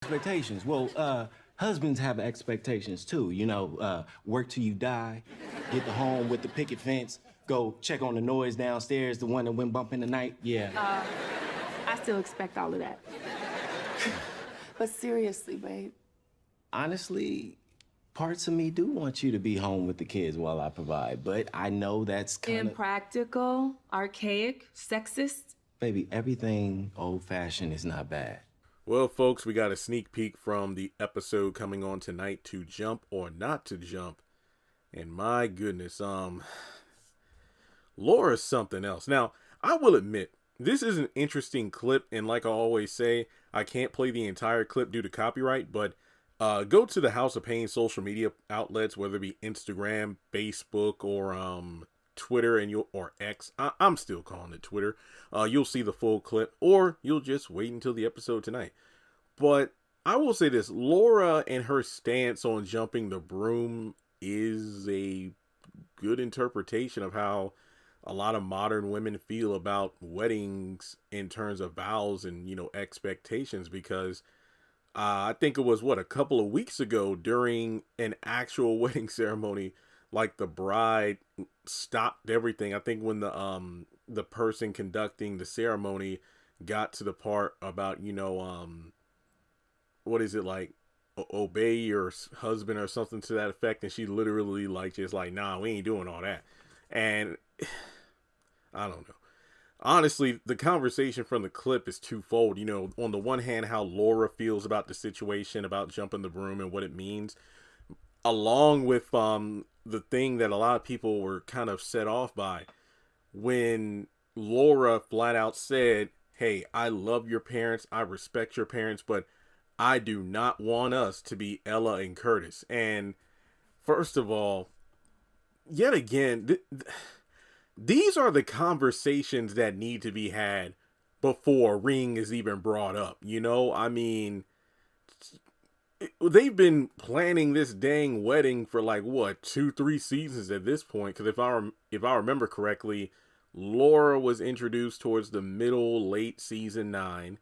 Expectations. Well, husbands have expectations too. Work till you die, get the home with the picket fence, go check on the noise downstairs, the one that went bump in the night. Yeah. I still expect all of that. But seriously, babe. Honestly, parts of me do want you to be home with the kids while I provide, but I know that's kind of... Impractical, archaic, sexist. Baby, everything old-fashioned is not bad. Well, folks, we got a sneak peek from the episode coming on tonight, To Jump or Not to Jump. And my goodness, Laura's something else. Now, I will admit, this is an interesting clip, and like I always say, I can't play the entire clip due to copyright, but go to the House of Payne social media outlets, whether it be Instagram, Facebook, or Twitter, or X. I'm still calling it Twitter. You'll see the full clip, or you'll just wait until the episode tonight. But I will say this, Laura and her stance on jumping the broom is a good interpretation of how a lot of modern women feel about weddings in terms of vows and, expectations, because I think it was a couple of weeks ago during an actual wedding ceremony, like the bride stopped everything. I think when the person conducting the ceremony got to the part about, what is it, like obey your husband or something to that effect, and she literally nah, we ain't doing all that. And I don't know. Honestly, the conversation from the clip is twofold. On the one hand, how Laura feels about the situation, about jumping the broom and what it means, along with the thing that a lot of people were kind of set off by when Laura flat out said, hey, I love your parents, I respect your parents, but I do not want us to be Ella and Curtis. And first of all, yet again, these are the conversations that need to be had before a ring is even brought up. I mean, they've been planning this dang wedding for 2-3 seasons at this point. Because if I remember correctly, Laura was introduced towards the late season 9.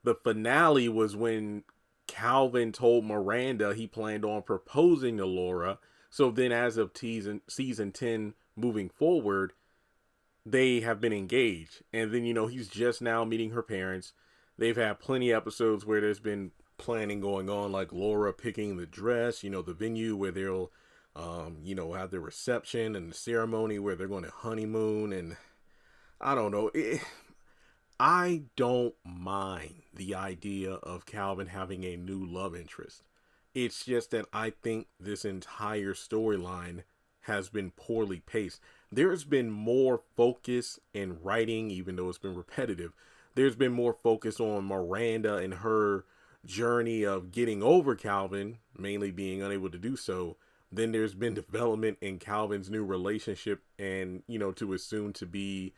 The finale was when Calvin told Miranda he planned on proposing to Laura. So then, as of season 10 moving forward, they have been engaged. And then, he's just now meeting her parents. They've had plenty of episodes where there's been planning going on, like Laura picking the dress, the venue where they'll, have the reception and the ceremony where they're going to honeymoon. And I don't know. I don't mind the idea of Calvin having a new love interest. It's just that I think this entire storyline has been poorly paced. There's been more focus in writing, even though it's been repetitive. There's been more focus on Miranda and her journey of getting over Calvin, mainly being unable to do so. Then there's been development in Calvin's new relationship and, to his soon to be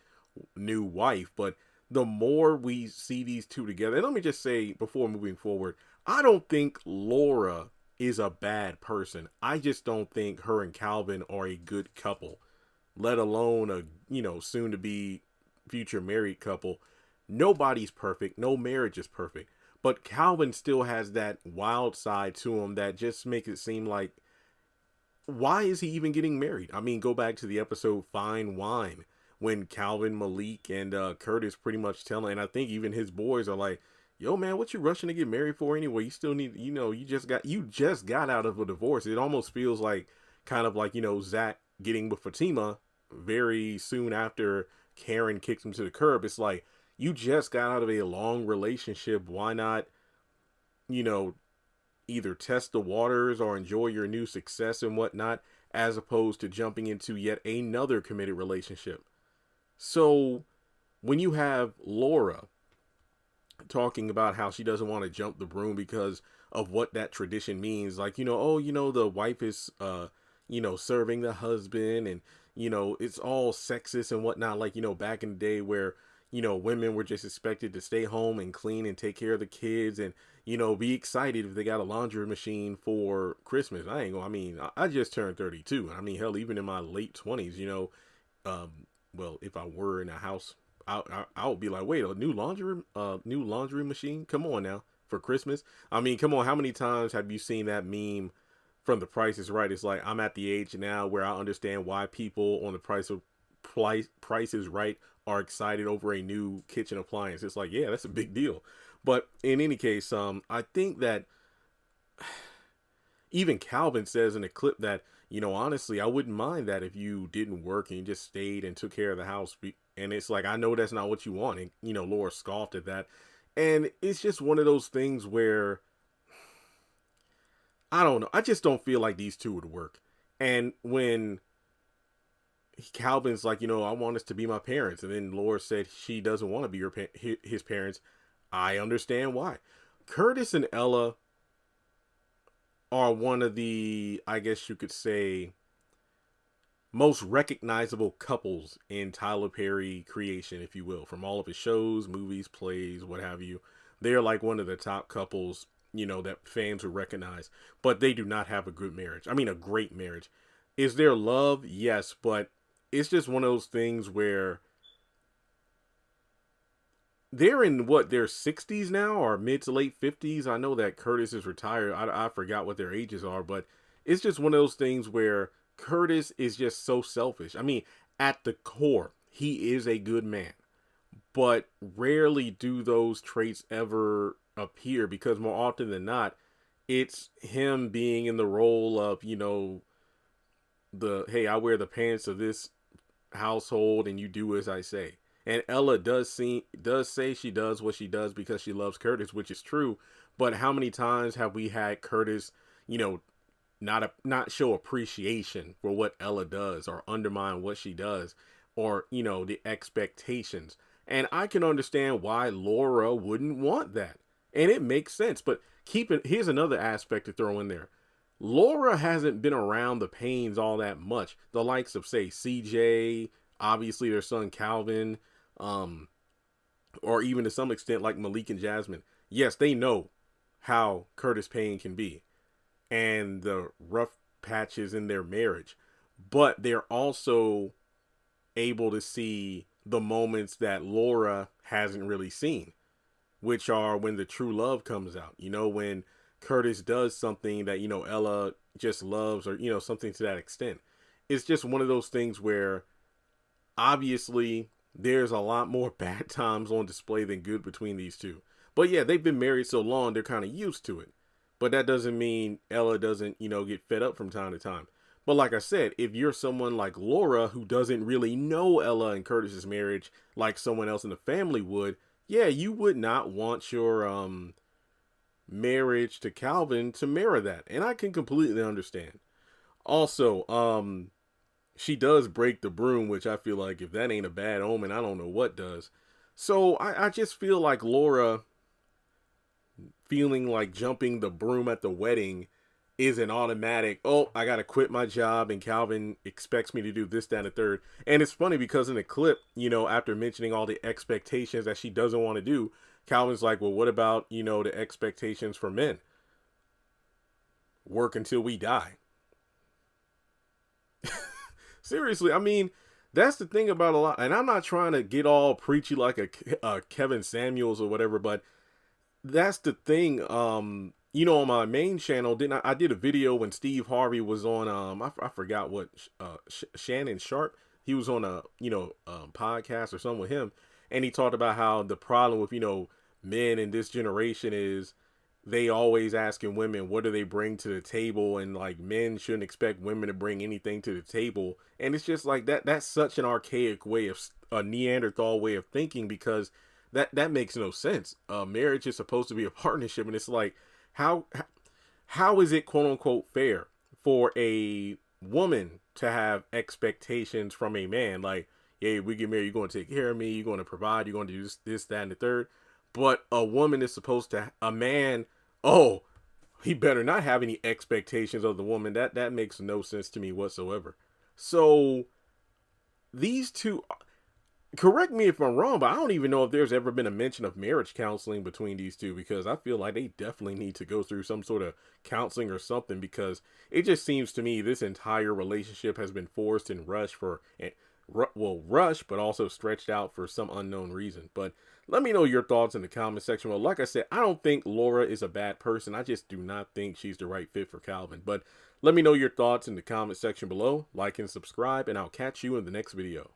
new wife. But the more we see these two together, and let me just say before moving forward, I don't think Laura is a bad person. I just don't think her and Calvin are a good couple, let alone a, soon to be future married couple. Nobody's perfect. No marriage is perfect. But Calvin still has that wild side to him that just makes it seem like, why is he even getting married? I mean, go back to the episode Fine Wine, when Calvin, Malik, and Curtis pretty much telling, and I think even his boys are like, yo, man, what you rushing to get married for anyway? You still need, you just got out of a divorce. It almost feels like kind of like, Zach getting with Fatima very soon after Karen kicks him to the curb. It's like, you just got out of a long relationship. Why not, either test the waters or enjoy your new success and whatnot, as opposed to jumping into yet another committed relationship? So when you have Laura talking about how she doesn't want to jump the broom because of what that tradition means, like, the wife is, serving the husband, and, it's all sexist and whatnot. Like, back in the day where, women were just expected to stay home and clean and take care of the kids and, be excited if they got a laundry machine for Christmas. I just turned 32. I mean, hell, even in my late 20s, well, if I were in a house, I would be like, wait, a new laundry machine? Come on now. for Christmas. I mean, come on, how many times have you seen that meme from The Price is Right? It's like, I'm at the age now where I understand why people on Price is Right are excited over a new kitchen appliance. It's like, yeah, that's a big deal. But in any case, I think that even Calvin says in a clip that, honestly, I wouldn't mind that if you didn't work and you just stayed and took care of the house. And it's like, I know that's not what you want. And, Laura scoffed at that. And it's just one of those things where, I don't know. I just don't feel like these two would work. And when Calvin's like, I want us to be my parents, and then Laura said she doesn't want to be his parents, I understand why. Curtis and Ella are one of the, I guess you could say, most recognizable couples in Tyler Perry creation, if you will, from all of his shows, movies, plays, what have you. They're like one of the top couples, that fans would recognize, but they do not have a good marriage. I mean, a great marriage. Is there love? Yes, but it's just one of those things where they're in their 60s now, or mid to late 50s. I know that Curtis is retired. I forgot what their ages are, but it's just one of those things where Curtis is just so selfish. I mean, at the core, he is a good man, but rarely do those traits ever appear, because more often than not, it's him being in the role of, hey, I wear the pants of this household and you do as I say. And Ella does say she does what she does because she loves Curtis, which is true. But how many times have we had Curtis, not show appreciation for what Ella does, or undermine what she does, or, the expectations. And I can understand why Laura wouldn't want that. And it makes sense. But here's another aspect to throw in there. Laura hasn't been around the Paynes all that much. The likes of, say, CJ, obviously their son Calvin, or even to some extent like Malik and Jasmine. Yes, they know how Curtis Payne can be and the rough patches in their marriage, but they're also able to see the moments that Laura hasn't really seen, which are when the true love comes out. When Curtis does something that, Ella just loves, or, something to that extent. It's just one of those things where obviously there's a lot more bad times on display than good between these two. But yeah, they've been married so long, they're kind of used to it. But that doesn't mean Ella doesn't, get fed up from time to time. But like I said, if you're someone like Laura who doesn't really know Ella and Curtis's marriage like someone else in the family would, yeah, you would not want your marriage to Calvin to mirror that. And I can completely understand. Also, she does break the broom, which I feel like if that ain't a bad omen, I don't know what does. So I just feel like Laura feeling like jumping the broom at the wedding is an automatic, oh, I got to quit my job and Calvin expects me to do this, that, and the third. And it's funny because in the clip, after mentioning all the expectations that she doesn't want to do, Calvin's like, well, what about, the expectations for men? Work until we die. Seriously, I mean, that's the thing about a lot. And I'm not trying to get all preachy like a Kevin Samuels or whatever, but that's the thing. On my main channel, I did a video when Steve Harvey was on, I forgot what, Shannon Sharp. He was on a, podcast or something with him. And he talked about how the problem with, men in this generation is they always asking women, what do they bring to the table? And like, men shouldn't expect women to bring anything to the table. And it's just like that's such an archaic way of, a Neanderthal way of thinking, because that makes no sense. Marriage is supposed to be a partnership. And it's like, how is it quote unquote fair for a woman to have expectations from a man? Like, hey, we get married, you're going to take care of me, you're going to provide, you're going to do this, that, and the third. But a woman is supposed to, a man, oh, he better not have any expectations of the woman. That makes no sense to me whatsoever. So these two, correct me if I'm wrong, but I don't even know if there's ever been a mention of marriage counseling between these two, because I feel like they definitely need to go through some sort of counseling or something, because it just seems to me this entire relationship has been forced and rushed for rushed, but also stretched out for some unknown reason. But let me know your thoughts in the comment section. Well, like I said, I don't think Laura is a bad person. I just do not think she's the right fit for Calvin. But let me know your thoughts in the comment section below. Like and subscribe, and I'll catch you in the next video.